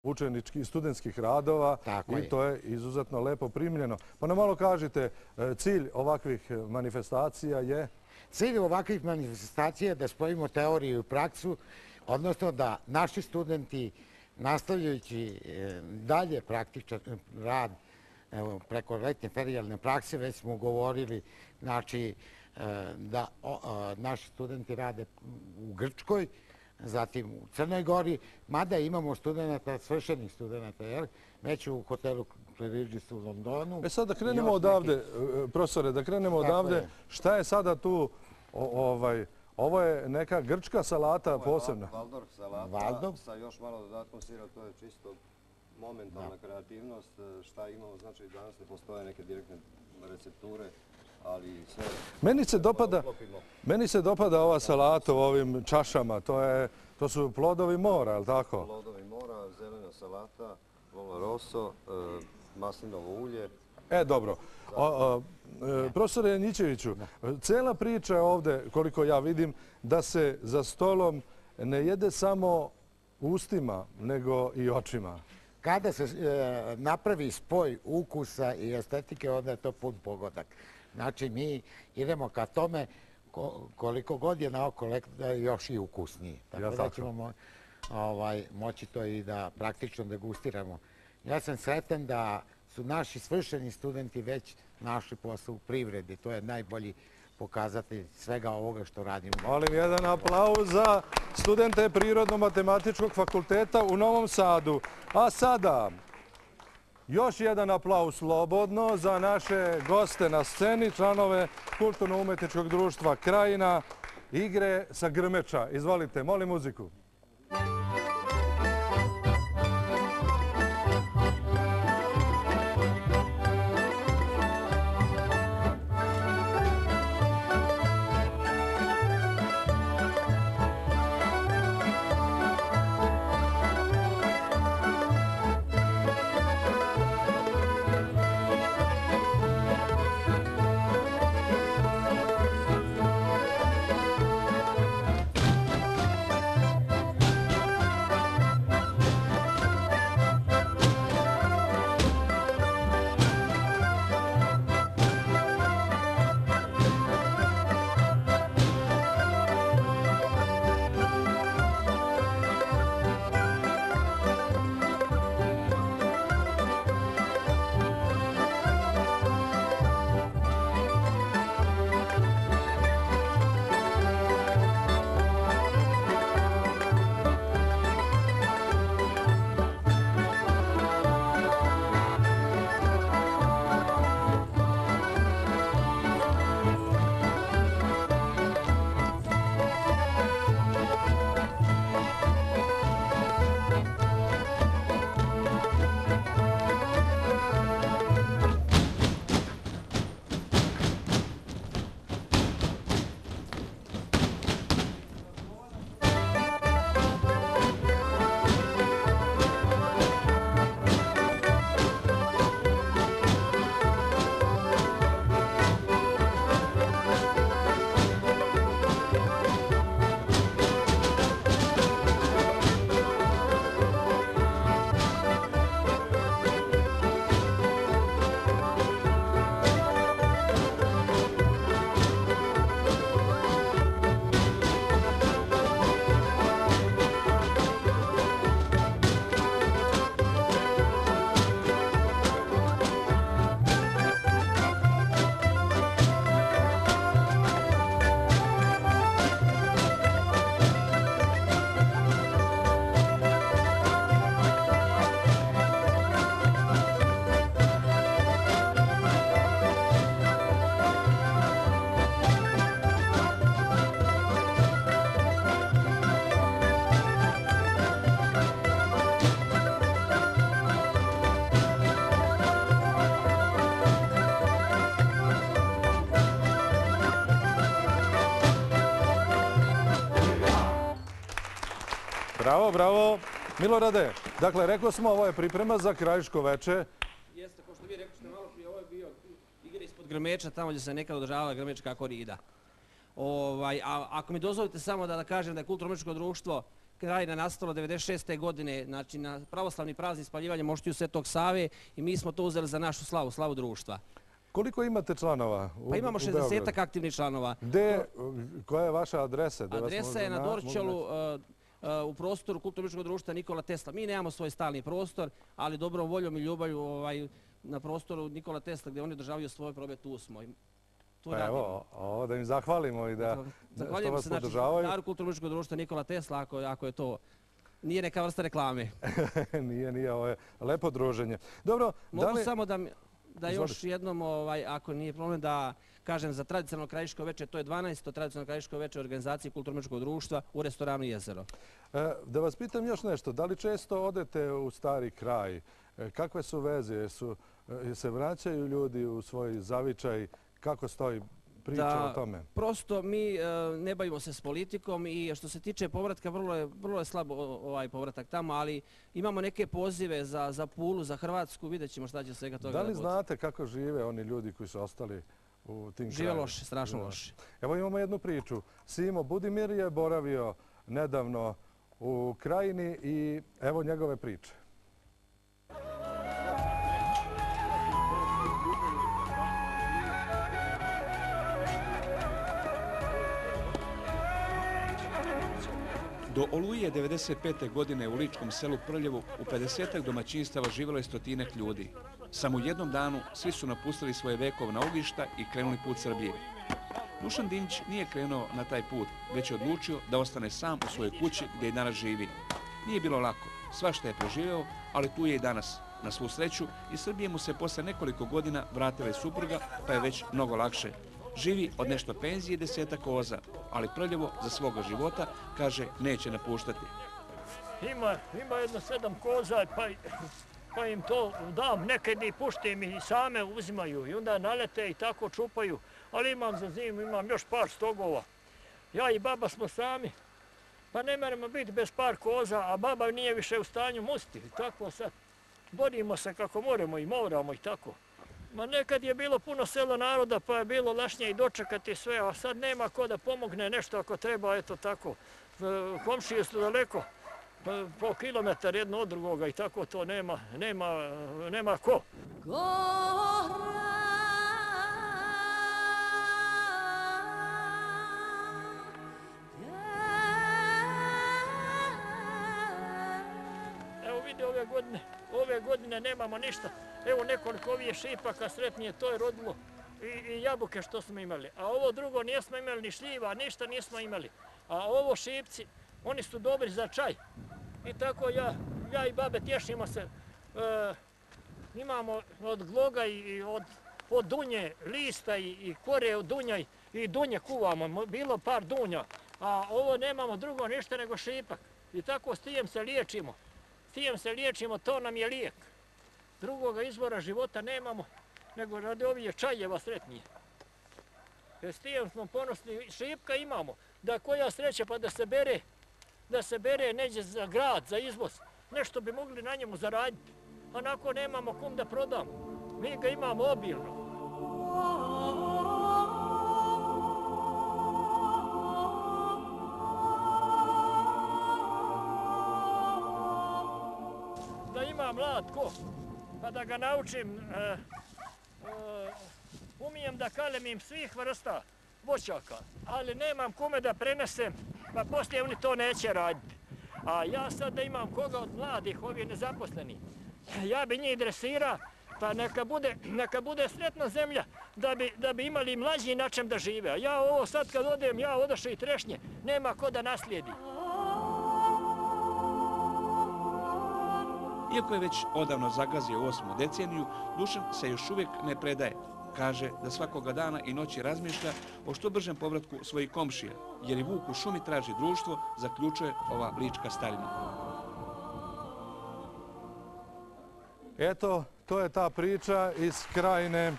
učeničkih i studentskih radova i to je izuzetno lepo primljeno. Pa nam malo kažite, cilj ovakvih manifestacija je? Cilj ovakvih manifestacija je da spojimo teoriju i praksu, odnosno da naši studenti, nastavljajući dalje praktičan rad preko letnje ferijalne prakse, već smo govorili, znači, da naši studenti rade u Grčkoj, zatim u Crnoj Gori, mada imamo studenta, svršenih studenta, već u hotelu Claridge's u Londonu. Sad da krenemo odavde, profesore, da krenemo odavde, šta je sada tu, ovo je neka grčka salata posebna? Valdorf salata sa još malo dodatkom sira, to je čisto momentalna kreativnost. Šta imamo, znači danas ne postoje neke direktne recepture, ali sve... Meni se dopada ova salata u ovim čašama, to su plodovi mora, je li tako? Plodovi mora, zelena salata, volo rosso, maslinovo ulje. Dobro. Profesore Janićeviću, cijela priča je ovdje, koliko ja vidim, da se za stolom ne jede samo ustima, nego i očima. Kada se napravi spoj ukusa i estetike, onda je to pun pogodak. Znači, mi idemo ka tome koliko god je naoko još i ukusniji. Tako da ćemo moći to i da praktično degustiramo. Ja sam sretan da su naši svršeni studenti već našli posao u privredi. To je najbolji pokazatelj svega ovoga što radimo. Molim jedan aplauz za studente Prirodno-matematičkog fakulteta u Novom Sadu. A sada još jedan aplauz slobodno za naše goste na sceni, članove Kulturno-umetničkog društva Krajina, igre sa Grmeča. Izvolite, molim muziku. Bravo, bravo. Milorade, dakle, rekao smo, ovo je priprema za krajiško veče. Jeste, kao što vi rekli ste malo prije, ovo je bio igre ispod Grmeča, tamo gdje se nekada održavala grmečka korida. A ako mi dozvolite samo da kažem da je Kulturno-umetničko društvo Krajina nastala 96. godine, znači na pravoslavni praznik spaljivanja moštiju Svetog Save i mi smo to uzeli za našu slavu, slavu društva. Koliko imate članova u Pa imamo Beogradu? 60 aktivnih članova. Koja je vaša adresa? Adresa je na Dorćolu u prostoru Kulturno-umjetničkog društva Nikola Tesla. Mi nemamo svoj stalni prostor, ali dobrom voljom i ljubavlju na prostoru Nikola Tesla gdje oni održavaju svoje probe, tu smo. Tu radimo. Evo, ovo da im zahvalimo i da što Zahvaljujem vas se, znači, podržavaju. Daru Kulturno-umjetničkog društva Nikola Tesla, ako je to, nije neka vrsta reklame. Nije, ovo je lepo druženje. Dobro, Mogu samo da još jednom, ako nije problem, da kažem za tradicionalno krajiško večer, to je 12. tradicionalno krajiško večer u organizaciji Kulturno-umjetničkog društva u restoranu Jezero. Da vas pitam još nešto, da li često odete u stari kraj? Kakve su veze? Se vraćaju ljudi u svoj zavičaj? Kako stoji priča o tome? Prosto mi ne bavimo se s politikom i što se tiče povratka, vrlo je slabo ovaj povratak tamo, ali imamo neke pozive za Pulu, za Hrvatsku, vidjet ćemo šta će svega toga. Da li znate kako žive oni ljudi koji su ostali u tim krajima? Žive loše, strašno loše. Evo imamo jednu priču. Simo Budimir je boravio nedavno u Krajini i evo njegove priče. Do Oluje 1995. godine u ličkom selu Prljevu u 50-ak domaćinstava živjelo je 100-ak ljudi. Samo u jednom danu svi su napustili svoje vekovna ognjišta i krenuli put Srbije. Dušan Dinjić nije krenuo na taj put, već je odlučio da ostane sam u svojoj kući gdje i danas živi. Nije bilo lako, svašta je preživeo, ali tu je i danas. Na svu sreću, iz Srbije mu se posle nekoliko godina vratila i supruga, pa je već mnogo lakše. Živi od nešto penzije i 10 koza, ali Prljevo za svoga života, kaže, neće napuštati. Ima jedno 7 koza, pa im to dam, nekad i puštim i same uzimaju i onda nalete i tako čupaju, ali imam za zimu, imam još par stogova. Ja i baba smo sami, pa ne moramo biti bez par koza, a baba nije više u stanju musti. Tako sad, borimo se kako moramo i tako. Ma nekad je bilo puno selo naroda, pa je bilo lašnje i dočekati sve, a sad nema ko da pomogne nešto ako treba, eto tako. Komšije su daleko, po kilometar jedno od drugoga i tako to nema ko. Evo vidi ove godine nemamo ništa. Evo nekoliko ovih šipaka sretnije, to je rodilo i jabuke što smo imali. A ovo drugo nismo imali ni šljiva, ništa nismo imali. A ovo šipci, oni su dobri za čaj. I tako ja i babe tješimo se. Imamo od gloga i od dunje lista i kore od dunja i dunje kuvamo. Bilo par dunja. A ovo nemamo drugo ništa nego šipak. I tako s tijem se liječimo. S tijem se liječimo, to nam je lijek. Drugoga izvora života nemamo, nego radi ovih čajeva sretnije. S tijem smo ponosni, šipka imamo, da koja sreća pa da se bere neđe za grad, za izvoz, nešto bi mogli na njemu zaraditi. Onako nemamo kom da prodamo, mi ga imamo obilno. Da ima mlad ko, pa da ga naučim, umijem da kalemim svih vrsta voćaka, ali nemam kome da prenesem, pa poslije oni to neće raditi. A ja sad da imam koga od mladih, ovi nezaposleni, ja bi njih dresira, pa neka bude sretna zemlja, da bi imali mlađi na čem da žive. A ja ovo sad kad odem, ja odašao i trešnje, nema ko da naslijedi. Iako je već odavno zagazio 8. deceniju, Dušan se još uvijek ne predaje. Kaže da svakoga dana i noći razmišlja o što bržem povratku svojih komšija, jer i vuk u šumi traži društvo, zaključuje ova lička starina. Eto, to je ta priča iz Krajine.